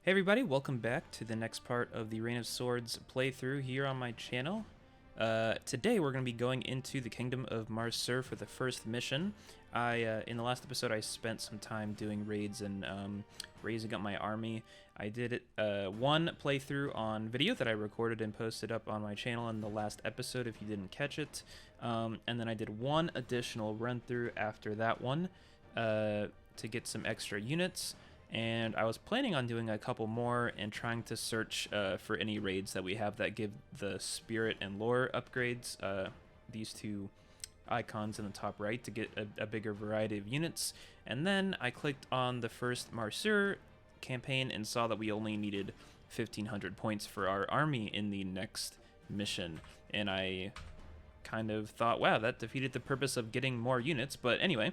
Hey everybody, welcome back to the next part of the Reign of Swords playthrough here on my channel. Today we're going to be going into the Kingdom of Marsur for the first mission. In the last episode I spent some time doing raids and raising up my army. I did one playthrough on video that I recorded and posted up on my channel in the last episode if you didn't catch it. And then I did one additional run through after that one to get some extra units. And I was planning on doing a couple more and trying to search for any raids that we have that give the spirit and lore upgrades, these two icons in the top right, to get a bigger variety of units. And then I clicked on the first Marsur campaign and saw that we only needed 1,500 points for our army in the next mission. And I kind of thought, wow, that defeated the purpose of getting more units. But anyway,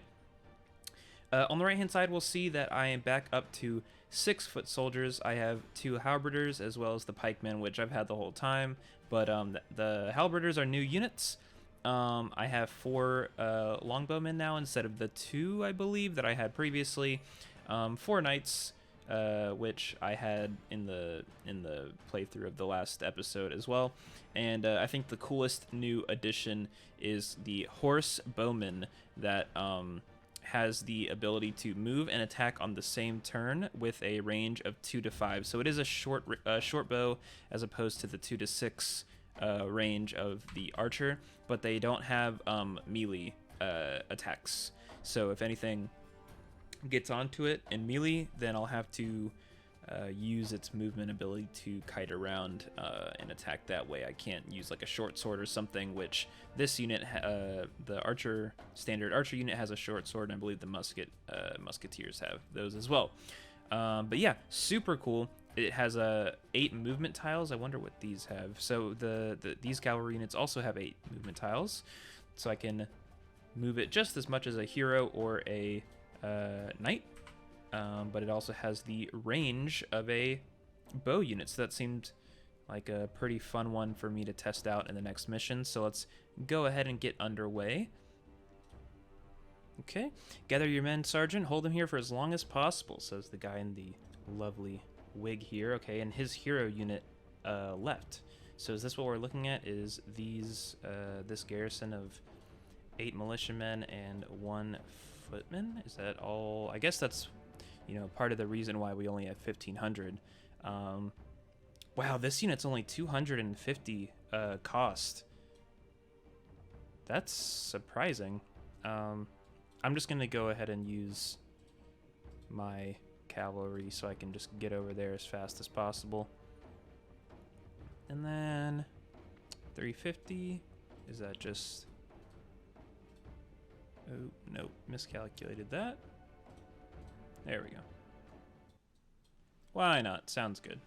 on the right-hand side, we'll see that I am back up to 6 foot soldiers. I have 2 halberders as well as the pikemen, which I've had the whole time. But the halberders are new units. I have 4 longbowmen now instead of the 2, I believe, that I had previously. 4 knights, which I had in the playthrough of the last episode as well. And I think the coolest new addition is the horse bowman that has the ability to move and attack on the same turn with a range of 2 to 5. So it is a short bow as opposed to the 2 to 6 range of the archer, but they don't have melee attacks. So if anything gets onto it in melee, then I'll have to use its movement ability to kite around and attack that way. I can't use like a short sword or something, which this unit, the standard archer unit, has a short sword, and I believe the musketeers have those as well. But yeah, super cool. It has 8 movement tiles. I wonder what these have. So these cavalry units also have 8 movement tiles, so I can move it just as much as a hero or a knight. But it also has the range of a bow unit, so that seemed like a pretty fun one for me to test out in the next mission. So let's go ahead and get underway. Okay, gather your men, Sergeant. Hold them here for as long as possible, says the guy in the lovely wig here. Okay, and his hero unit left. So is this what we're looking at? Is this garrison of 8 militiamen and 1 footman? Is that all? I guess that's, part of the reason why we only have 1,500. Wow, this unit's only 250 cost. That's surprising. I'm just going to go ahead and use my cavalry so I can just get over there as fast as possible. And then 350. Is that just... Oh, no, miscalculated that. There we go. Why not? Sounds good.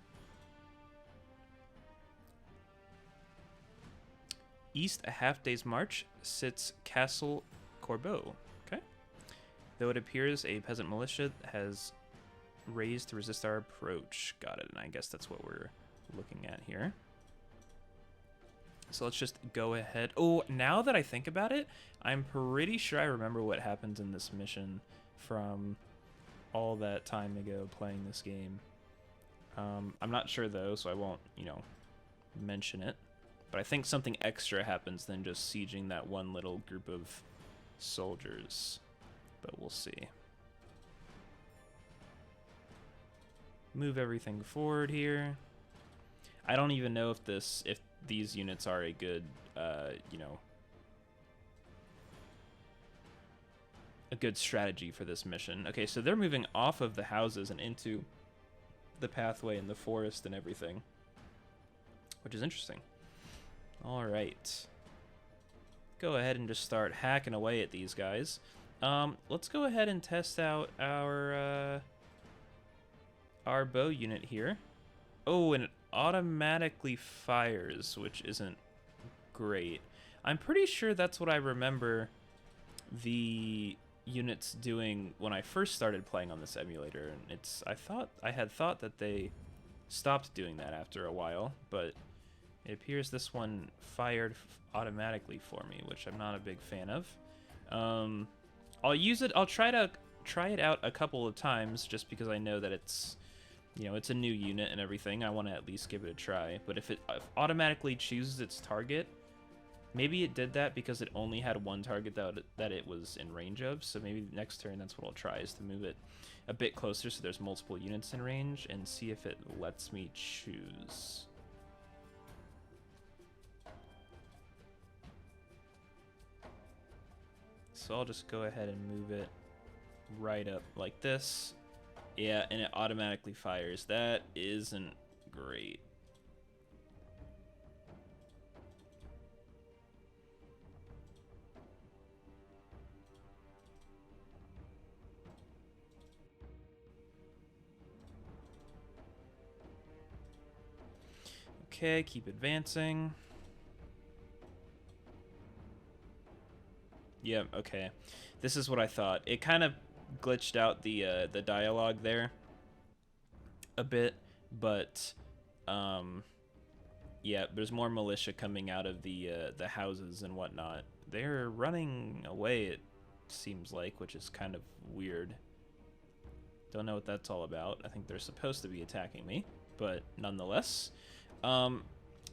East a half-day's march sits Castle Corbeau. Okay. Though it appears a peasant militia has raised to resist our approach. Got it, and I guess that's what we're looking at here. So let's just go ahead. Oh, now that I think about it, I'm pretty sure I remember what happens in this mission from all that time ago playing this game. I'm not sure though, so I won't, mention it. But I think something extra happens than just sieging that one little group of soldiers. But we'll see. Move everything forward here. I don't even know if these units are a good, a good strategy for this mission. Okay, so they're moving off of the houses and into the pathway in the forest and everything, which is interesting. All right. Go ahead and just start hacking away at these guys. Let's go ahead and test out our bow unit here. Oh, and it automatically fires, which isn't great. I'm pretty sure that's what I remember the units doing when I first started playing on this emulator, and I had thought that they stopped doing that after a while, but it appears this one fired automatically for me, which I'm not a big fan of. I'll use it. I'll try it out a couple of times just because I know that it's you know, it's a new unit and everything. I want to at least give it a try. But if it automatically chooses its target, maybe it did that because it only had one target that it was in range of. So maybe next turn that's what I'll try, is to move it a bit closer so there's multiple units in range and see if it lets me choose. So I'll just go ahead and move it right up like this. Yeah, and it automatically fires. That isn't great. Okay, keep advancing. Yep, okay. This is what I thought. It kind of glitched out the dialogue there a bit, but yeah, there's more militia coming out of the houses and whatnot. They're running away, it seems like, which is kind of weird. Don't know what that's all about. I think they're supposed to be attacking me, but nonetheless.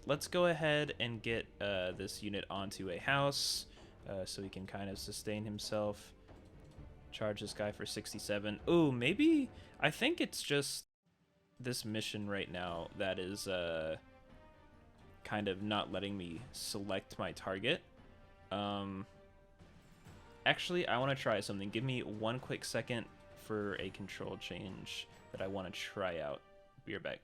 Let's go ahead and get this unit onto a house so he can kind of sustain himself. Charge this guy for 67. Ooh, maybe... I think it's just this mission right now that is kind of not letting me select my target. Actually, I want to try something. Give me 1 quick second for a control change that I want to try out. Be right back.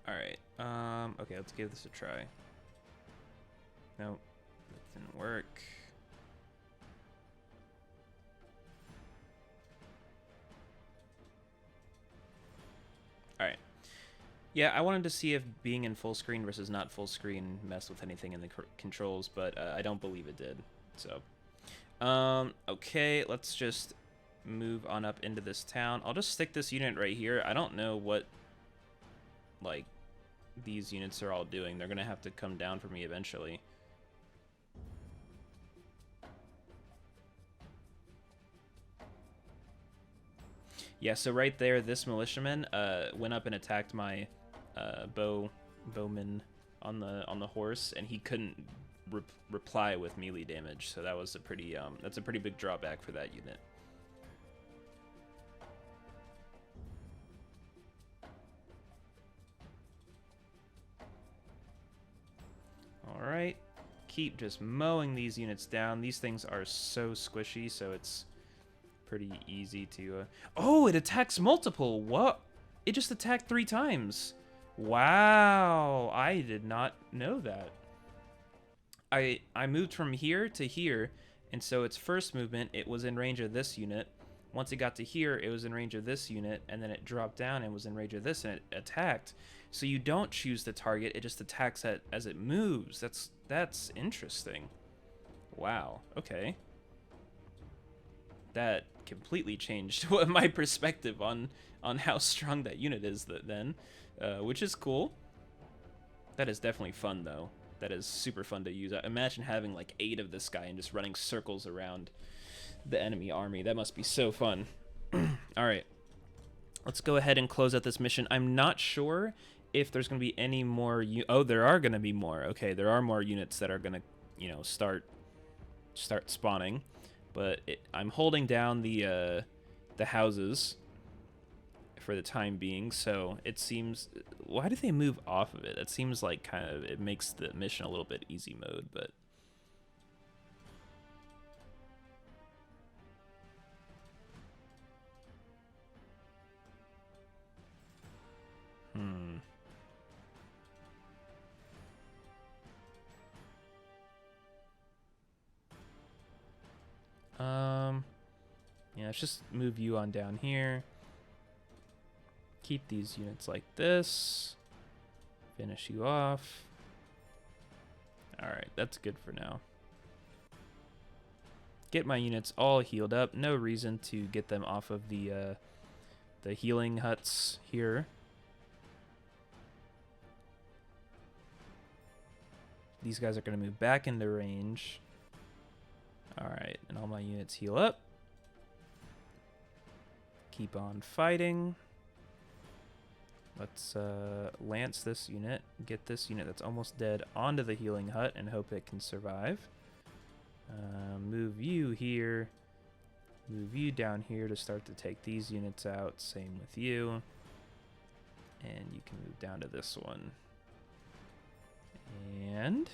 Alright, okay, let's give this a try. Nope, that didn't work. Alright. Yeah, I wanted to see if being in full screen versus not full screen messed with anything in the controls, but I don't believe it did. So, okay, let's just move on up into this town. I'll just stick this unit right here. I don't know what, like, these units are all doing. They're gonna have to come down for me eventually. Yeah, so right there, this militiaman went up and attacked my bowman on the horse, and he couldn't reply with melee damage. So that was a pretty that's a pretty big drawback for that unit. All right, keep just mowing these units down. These things are so squishy, so it's pretty easy to... Oh, it attacks multiple! What? It just attacked 3 times. Wow, I did not know that. I moved from here to here, and so its first movement, it was in range of this unit. Once it got to here, it was in range of this unit, and then it dropped down and was in range of this, and it attacked. So you don't choose the target, it just attacks as it moves. That's interesting. Wow, okay. That completely changed my perspective on how strong that unit is then, which is cool. That is definitely fun, though. That is super fun to use. Imagine having like 8 of this guy and just running circles around the enemy army. That must be so fun. All right, let's go ahead and close out this mission. I'm not sure if there's going to be any more. Oh, there are going to be more. Okay, there are more units that are going to, you know, start spawning. But I'm holding down the houses for the time being, so it seems... Why do they move off of it? It seems like kind of... It makes the mission a little bit easy mode, but... let's just move you on down here. Keep these units like this. Finish you off. Alright, that's good for now. Get my units all healed up. No reason to get them off of the healing huts here. These guys are going to move back into range. Alright, and all my units heal up. Keep on fighting. Let's lance this unit, get this unit that's almost dead onto the healing hut and hope it can survive. Move you here. Move you down here to start to take these units out. Same with you. And you can move down to this one. And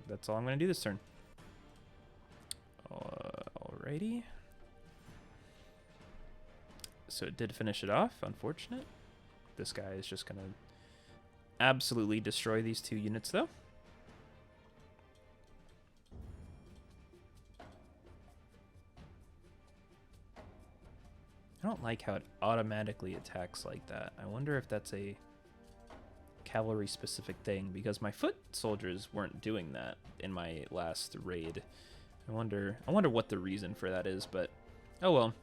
that's all I'm going to do this turn. Alrighty. So it did finish it off, unfortunate. This guy is just going to absolutely destroy these two units, though. I don't like how it automatically attacks like that. I wonder if that's a cavalry-specific thing, because my foot soldiers weren't doing that in my last raid. I wonder what the reason for that is, but oh well.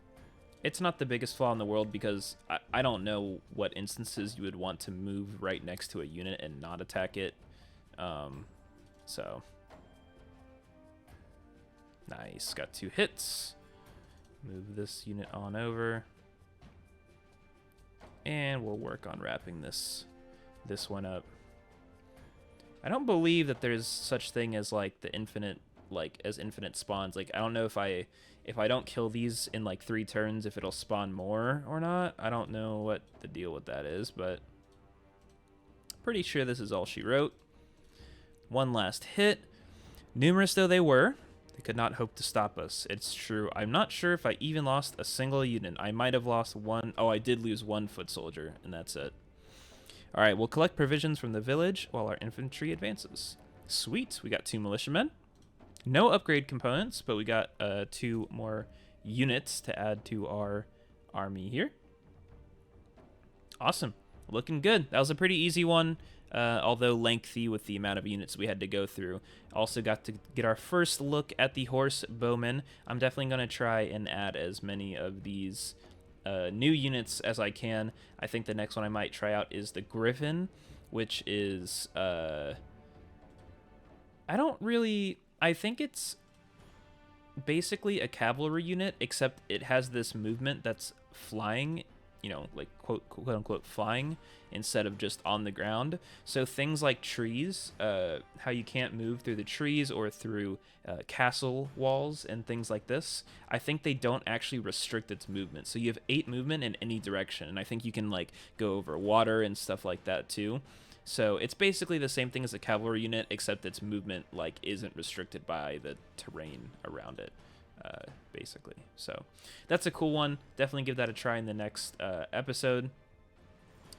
It's not the biggest flaw in the world, because I don't know what instances you would want to move right next to a unit and not attack it. So nice, got 2 hits. Move this unit on over, and we'll work on wrapping this one up. I don't believe that there's such thing as like the infinite spawns. Like, I don't know if I don't kill these in like 3 turns, if it'll spawn more or not. I don't know what the deal with that is, but pretty sure this is all she wrote. One last hit. Numerous though they were, they could not hope to stop us. It's true. I'm not sure if I even lost a single unit. I might have lost one. Oh, I did lose 1 foot soldier, and that's it. All right, we'll collect provisions from the village while our infantry advances. Sweet, we got 2 militiamen. No upgrade components, but we got 2 more units to add to our army here. Awesome, looking good. That was a pretty easy one, although lengthy with the amount of units we had to go through. Also got to get our first look at the horse bowmen. I'm definitely going to try and add as many of these new units as I can. I think the next one I might try out is the griffin, which is I think it's basically a cavalry unit, except it has this movement that's flying, you know, like quote unquote flying instead of just on the ground. So things like trees, how you can't move through the trees or through castle walls and things like this, I think they don't actually restrict its movement. So you have 8 movement in any direction, and I think you can like go over water and stuff like that too. So it's basically the same thing as a cavalry unit, except its movement like isn't restricted by the terrain around it, basically. So that's a cool one. Definitely give that a try in the next episode.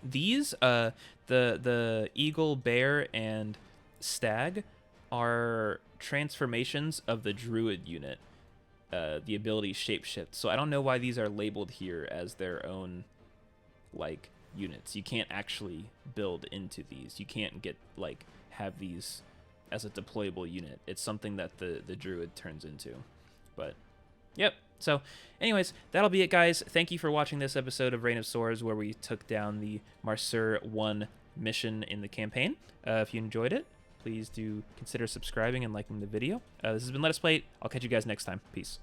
These, the eagle, bear, and stag are transformations of the druid unit, the ability shapeshift. So I don't know why these are labeled here as their own, like, units. You can't actually build into these. You can't get like have these as a deployable unit. It's something that the druid turns into. But yep. So anyways, that'll be it, guys. Thank you for watching this episode of Reign of Swords, where we took down the Marsur 1 mission in the campaign. If you enjoyed it, please do consider subscribing and liking the video. This has been Let Us Play. I'll catch you guys next time. Peace.